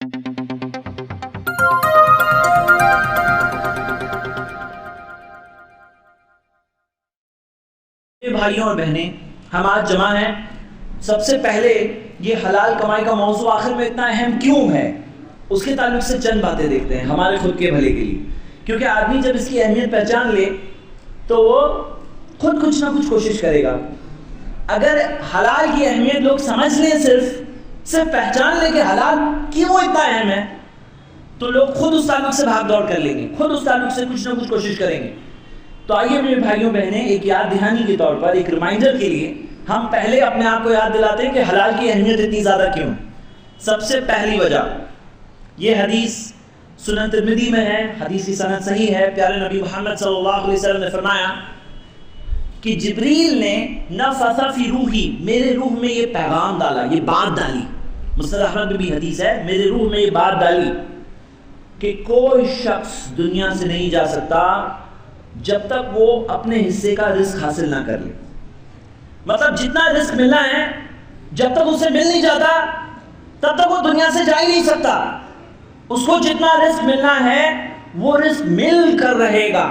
بھائیوں اور بہنیں، ہم آج جمع ہیں۔ سب سے پہلے یہ حلال کمائی کا موضوع آخر میں اتنا اہم کیوں ہے، اس کے تعلق سے چند باتیں دیکھتے ہیں ہمارے خود کے بھلے کے لیے، کیونکہ آدمی جب اس کی اہمیت پہچان لے تو وہ خود کچھ نہ کچھ کوشش کرے گا۔ اگر حلال کی اہمیت لوگ سمجھ لیں، صرف پہچان لیں کہ حلال کیوں اتنا اہم ہے، تو لوگ خود اس تعلق سے بھاگ دوڑ کر لیں گے، خود اس تعلق سے کچھ نہ کچھ کوشش کریں گے۔ تو آئیے میرے بھائیوں بہنیں، ایک یاد دہانی کے طور پر، ایک ریمائنڈر کے لیے ہم پہلے اپنے آپ کو یاد دلاتے ہیں کہ حلال کی اہمیت اتنی زیادہ کیوں ہے۔ سب سے پہلی وجہ، یہ حدیث سنن ترمذی میں ہے، حدیث کی سند صحیح ہے۔ پیارے نبی محمد صلی اللہ علیہ وسلم نے فرمایا کہ جبریل نے نفث فی روحی، میرے روح میں یہ پیغام ڈالا، یہ بات ڈالی، مسند احمد میں بھی حدیث ہے، میرے روح میں یہ بات ڈالی کہ کوئی شخص دنیا سے نہیں جا سکتا جب تک وہ اپنے حصے کا رزق حاصل نہ کر لے۔ مطلب جتنا رزق ملنا ہے، جب تک اسے مل نہیں جاتا تب تک وہ دنیا سے جا ہی نہیں سکتا۔ اس کو جتنا رزق ملنا ہے وہ رزق مل کر رہے گا۔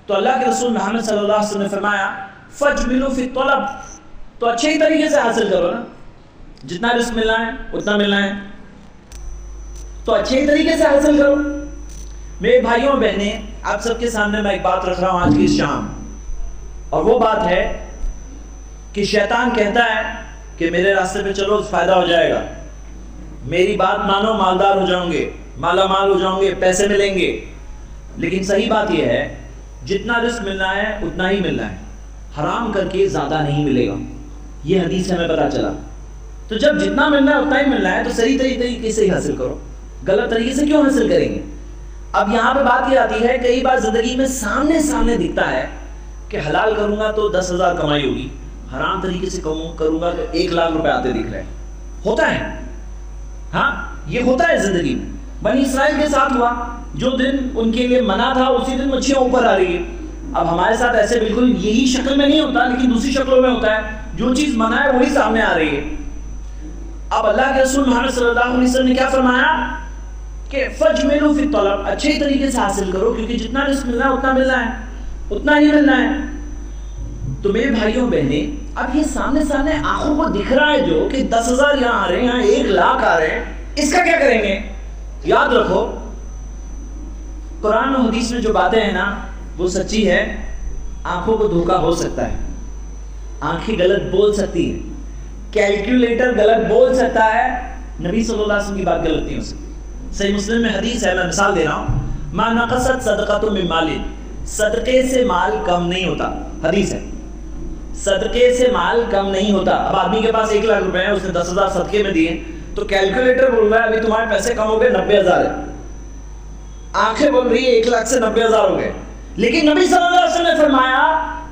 تو اللہ کے رسول محمد صلی اللہ علیہ وسلم نے فرمایا فَاجْمِلُوا فِي الطَّلَبِ، تو اچھے ہی طریقے سے حاصل کرو نا، جتنا رزق ملنا ہے اتنا ملنا ہے تو اچھے ہی طریقے سے حاصل کرو۔ میرے بھائیوں اور بہنیں، آپ سب کے سامنے میں ایک بات رکھ رہا ہوں آج کی اس شام، اور وہ بات ہے کہ شیطان کہتا ہے کہ میرے راستے پہ چلو فائدہ ہو جائے گا، میری بات مانو مالدار ہو جاؤں گے، مالا مال ہو جاؤں گے، پیسے ملیں گے۔ لیکن صحیح بات یہ ہے جتنا رزق ملنا ہے اتنا ہی ملنا ہے، حرام کر کے زیادہ نہیں ملے گا، یہ حدیث ہمیں پتہ چلا۔ تو جب جتنا ملنا ہے اتنا ہی ملنا ہے تو صحیح طریقے سے ہی حاصل کرو، غلط طریقے سے کیوں حاصل کریں گے؟ اب یہاں پہ بات یہ آتی ہے، کئی بار زندگی میں سامنے دکھتا ہے کہ حلال کروں گا تو 10,000 کمائی ہوگی، حرام طریقے سے کروں گا تو 1,00,000 روپے آتے دکھ رہے ہیں۔ ہوتا ہے، ہاں یہ ہوتا ہے زندگی میں۔ بنی اسرائیل کے ساتھ ہوا، جو دن ان کے لیے منع تھا اسی دن مچھلیاں اوپر آ رہی ہے۔ اب ہمارے ساتھ ایسے بالکل یہی شکل میں نہیں ہوتا، لیکن دوسری شکلوں میں ہوتا ہے، جو چیز منع ہے وہی سامنے آ رہی ہے۔ اب اللہ کے رسول محمد صلی اللہ علیہ وسلم نے کیا فرمایا کہ فَاجْمِلُوا فِي الطَّلَبِ، اچھے طریقے سے حاصل کرو، کیونکہ جتنا رزق ملنا ہے اتنا ملنا ہے، اتنا ہی ملنا ہے۔ تو میرے بھائیوں بہنیں، اب یہ سامنے آنکھوں کو دکھ رہا ہے جو کہ 10,000 یہاں آ رہے ہیں، یہاں 1,00,000 آ رہے ہیں، اس کا کیا کریں گے؟ یاد رکھو قرآن و حدیث میں جو باتیں ہیں نا وہ سچی ہے۔ آنکھوں کو دھوکا ہو سکتا ہے، آنکھیں غلط بول سکتی ہیں، کیلکولیٹر غلط بول سکتا ہے، نبی صلی اللہ علیہ وسلم کی بات غلط نہیں ہو سکتی۔ صحیح مسلم میں حدیث ہے، میں مثال دے رہا ہوں، ما نقصت صدقۃ من مال، صدقے سے مال کم نہیں ہوتا، حدیث ہے، صدقے سے مال کم نہیں ہوتا۔ اب آدمی کے پاس 1,00,000 روپے ہیں، اس نے 10,000 صدقے میں دیے، تو کیلکولیٹر بول رہا ہے ابھی تمہارے پیسے کم ہو گئے، 90,000 ہے، آنکھیں بول رہی ہے 1,00,000 سے 90,000 ہو گئے۔ لیکن نبی صلی اللہ علیہ وسلم نے فرمایا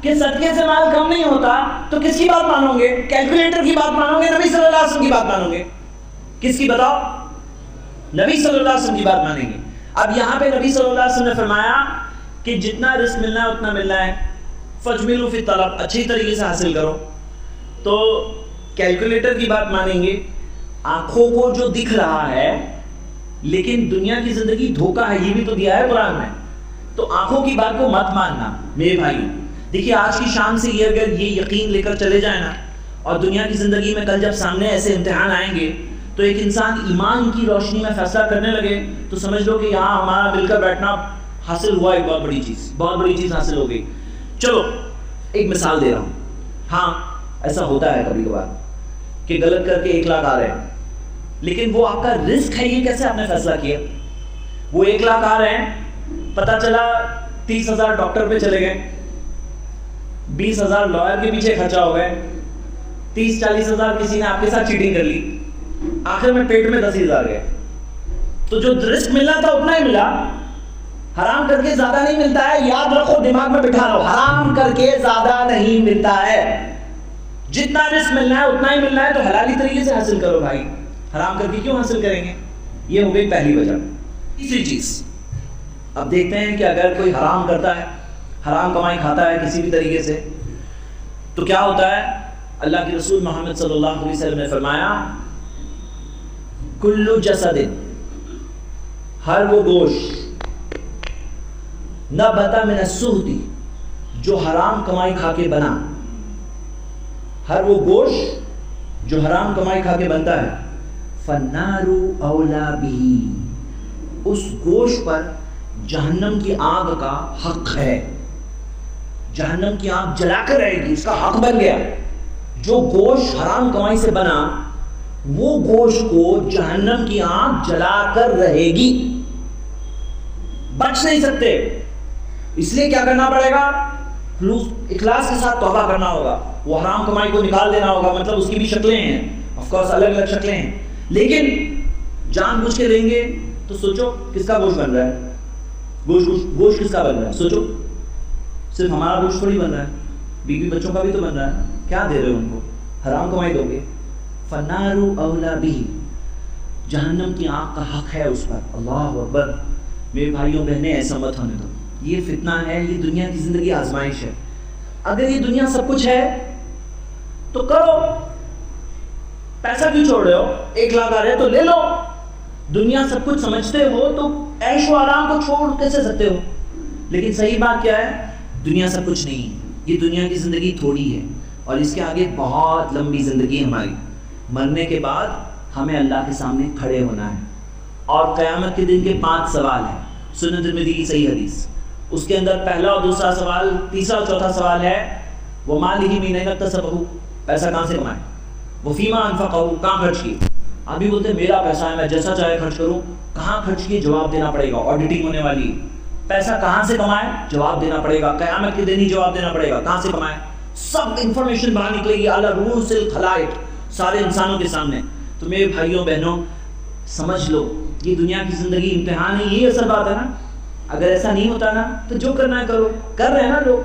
کہ صدقے سے مال کم نہیں ہوتا، تو کس کی بات مانو گے؟ کیلکولیٹر کی بات مانو گے، نبی صلی اللہ علیہ وسلم کی بات مانو گے؟ کس کی بتاؤ؟ نبی صلی اللہ علیہ وسلم کی بات مانیں گے۔ اب یہاں پہ نبی صلی اللہ علیہ وسلم نے فرمایا کہ جتنا رزق ملنا ہے اتنا ملنا ہے، فَاجْمِلُوا فِي الطَّلَبِ، اچھی طریقے سے حاصل کرو۔ تو کیلکولیٹر کی بات مانیں گے، آنکھوں کو جو دکھ رہا ہے، لیکن دنیا کی زندگی دھوکا ہے، یہ بھی تو دیا ہے قرآن میں، تو آنکھوں کی بات کو مت ماننا میرے بھائیوں۔ دیکھیے آج کی شام سے یہ اگر یہ یقین لے کر چلے جائیں نا، اور دنیا کی زندگی میں کل جب سامنے ایسے امتحان آئیں گے تو ایک انسان ایمان کی روشنی میں فیصلہ کرنے لگے تو سمجھ لو کہ یہاں ہمارا مل کر بیٹھنا حاصل ہوا، ایک بہت بڑی چیز حاصل ہو گئی۔ چلو ایک مثال دے رہا ہوں، ہاں ایسا ہوتا ہے کبھی کبھار کہ غلط کر کے 1,00,000 آ رہے ہیں، لیکن وہ آپ کا رزق ہے، یہ کیسے آپ نے فیصلہ کیا؟ وہ 1,00,000 آ رہے ہیں، پتہ چلا 30,000 ڈاکٹر پہ چلے گئے، 20,000 لائر کے پیچھے خرچہ ہو گئے، 30-40,000 کسی نے آپ کے ساتھ چیٹنگ کر لی، آخر میں پیٹ میں 10,000 گئے۔ تو جو رزق ملنا تھا اتنا ہی ملا، حرام کر کے زیادہ نہیں ملتا ہے، یاد رکھو، دماغ میں بٹھا لو، حرام کر کے زیادہ نہیں ملتا ہے، جتنا رزق ملنا ہے اتنا ہی ملنا ہے، تو حلالی طریقے سے حاصل کرو بھائی، حرام کر کے کیوں حاصل کریں گے؟ یہ ہو گئی پہلی وجہ۔ تیسری چیز، اب دیکھتے ہیں کہ اگر کوئی حرام کرتا ہے، حرام کمائی کھاتا ہے کسی بھی طریقے سے، تو کیا ہوتا ہے؟ اللہ کے رسول محمد صلی اللہ علیہ وسلم نے فرمایا کل جسد ہر وہ گوشت نبت من السحت جو حرام کمائی کھا کے بنا، ہر وہ گوشت جو حرام کمائی کھا کے بنتا ہے، فالنار اولا بہ، اس گوشت پر جہنم کی آگ کا حق ہے، جہنم کی آگ جلا کر رہے گی، اس کا حق بن گیا۔ جو گوشت حرام کمائی سے بنا وہ گوشت کو جہنم کی آگ جلا کر رہے گی، بچ نہیں سکتے۔ اس لیے کیا کرنا پڑے گا؟ اخلاص کے ساتھ توبہ کرنا ہوگا، وہ حرام کمائی کو نکال دینا ہوگا۔ مطلب اس کی بھی شکلیں ہیں، آف کورس الگ الگ شکلیں ہیں، لیکن جان بوجھ کے لیں گے تو سوچو کس کا گوشت بن رہا ہے، گوشت کس کا بن رہا ہے؟ سوچو، صرف ہمارا گوشت تھوڑی بن رہا ہے، بیوی بچوں کا بھی تو بن رہا ہے۔ کیا دے رہے ہو ان کو؟ حرام کمائی دو گے۔ فالنار اولا بہ، جہنم کی آگ کا حق ہے اس پر۔ اللہ اکبر۔ میرے بھائیوں بہنیں، ایسا مت ہونے دو، یہ فتنہ ہے، یہ دنیا کی زندگی آزمائش ہے۔ اگر یہ دنیا سب کچھ ہے تو کرو، پیسہ کیوں چھوڑ رہے ہو؟ 1 لاکھ آ رہے ہیں تو لے لو۔ دنیا سب کچھ سمجھتے ہو تو عیش و آرام کو چھوڑ کیسے سکتے ہو؟ لیکن صحیح بات کیا ہے؟ دنیا سب کچھ نہیں ہے، یہ دنیا کی زندگی تھوڑی ہے، اور اس کے آگے بہت لمبی زندگی ہے ہماری۔ مرنے کے بعد ہمیں اللہ کے سامنے کھڑے ہونا ہے، اور قیامت کے دن کے 5 سوال ہیں۔ سنن ترمذی کی صحیح حدیث، اس کے اندر پہلا اور دوسرا سوال، تیسرا اور چوتھا سوال ہے وہ مالہ من این اکتسبہ، پیسہ کہاں سے کمائے، وہ فیما انفقہ، کہاں خرچ کیے۔ آدمی بولتے ہیں میرا پیسہ ہے میں جیسا چاہے خرچ کروں، کہاں خرچ کیے جواب دینا پڑے گا، آڈیٹنگ ہونے والی۔ پیسہ کہاں سے کمائے جواب دینا پڑے گا، قیامت کے دن ہی جواب دینا پڑے گا کہاں سے کمائے۔ سب انفارمیشن باہر نکلے گی علی رؤوس الخلائق، سارے انسانوں کے سامنے۔ تو میرے بھائیوں بہنوں سمجھ لو، یہ دنیا کی زندگی امتحان ہے، یہ اصل بات ہے نا۔ اگر ایسا نہیں ہوتا نا تو جو کرنا ہے کرو، کر رہے ہیں نا لوگ،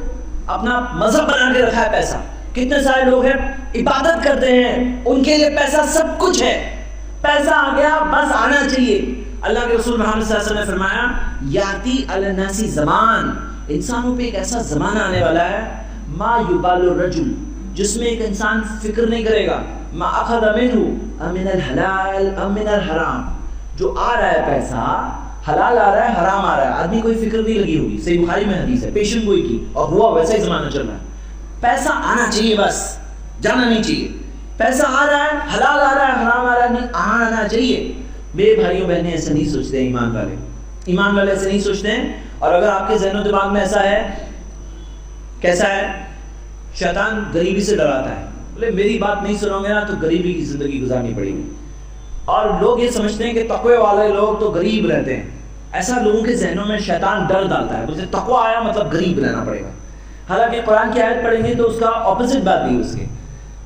اپنا مذہب بنا کے رکھا ہے پیسہ۔ کتنے سارے لوگ ہیں عبادت کرتے ہیں، ان کے لیے پیسہ سب کچھ ہے، پیسہ آ گیا بس آنا چاہیے۔ اللہ کے رسول محمد صلی اللہ علیہ وسلم نے فرمایا یاتی علی الناس زمان، انسانوں پہ ایک ایسا زمانہ آنے والا ہے، ما یبال الرجل، جس میں ایک انسان فکر نہیں کرے گا، ما اخذ منہ امن الحلال امن الحرام، جو آ رہا ہے پیسہ حلال آ رہا ہے حرام آ رہا ہے، آدمی کوئی فکر نہیں لگی ہوگی۔ صحیح بخاری میں حدیث ہے، پیشن گوئی کی، اور ہوا ویسا ہی زمانہ چل رہا ہے۔ پیسہ آنا چاہیے بس، جانا نہیں چاہیے۔ پیسہ آ رہا ہے، حلال آ رہا ہے حرام آ رہا ہے، نہیں آنا چاہیے۔ میرے بھائیوں بہنیں ایسے نہیں سوچتے ہیں، ایمان والے ایسے نہیں سوچتے ہیں۔ اور اگر آپ کے ذہن و دماغ میں ایسا ہے، کیسا ہے؟ شیطان غریبی سے ڈراتا ہے، بولے میری بات نہیں سنو گے نا تو غریبی کی زندگی گزارنی پڑے گی۔ اور لوگ یہ سمجھتے ہیں کہ تقوی والے لوگ تو غریب رہتے ہیں، ایسا لوگوں کے ذہنوں میں شیطان ڈر ڈالتا ہے، بولتے تقوی آیا مطلب غریب رہنا پڑے گا۔ حالانکہ قرآن کی آیت پڑھیں گے تو اس کا اپوزٹ بات دی،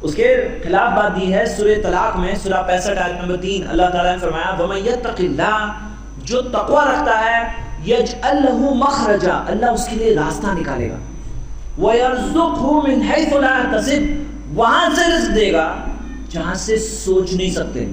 اس کے خلاف بات دی ہے۔ سورہ طلاق میں سورہ 65 آیت نمبر 3 اللہ تعالیٰ نے فرمایا وَمَن يَتَّقِ اللَّهَ، جو تقوی رکھتا ہے، يَجْعَلْ لَهُ مَخْرَجًا، اللہ اس کے لیے راستہ نکالے گا، وَيَرْزُقْهُ مِنْ حَيْثُ لَا يَحْتَسِبُ، وہاں سے رزق دے گا جہاں سے سوچ نہیں سکتے۔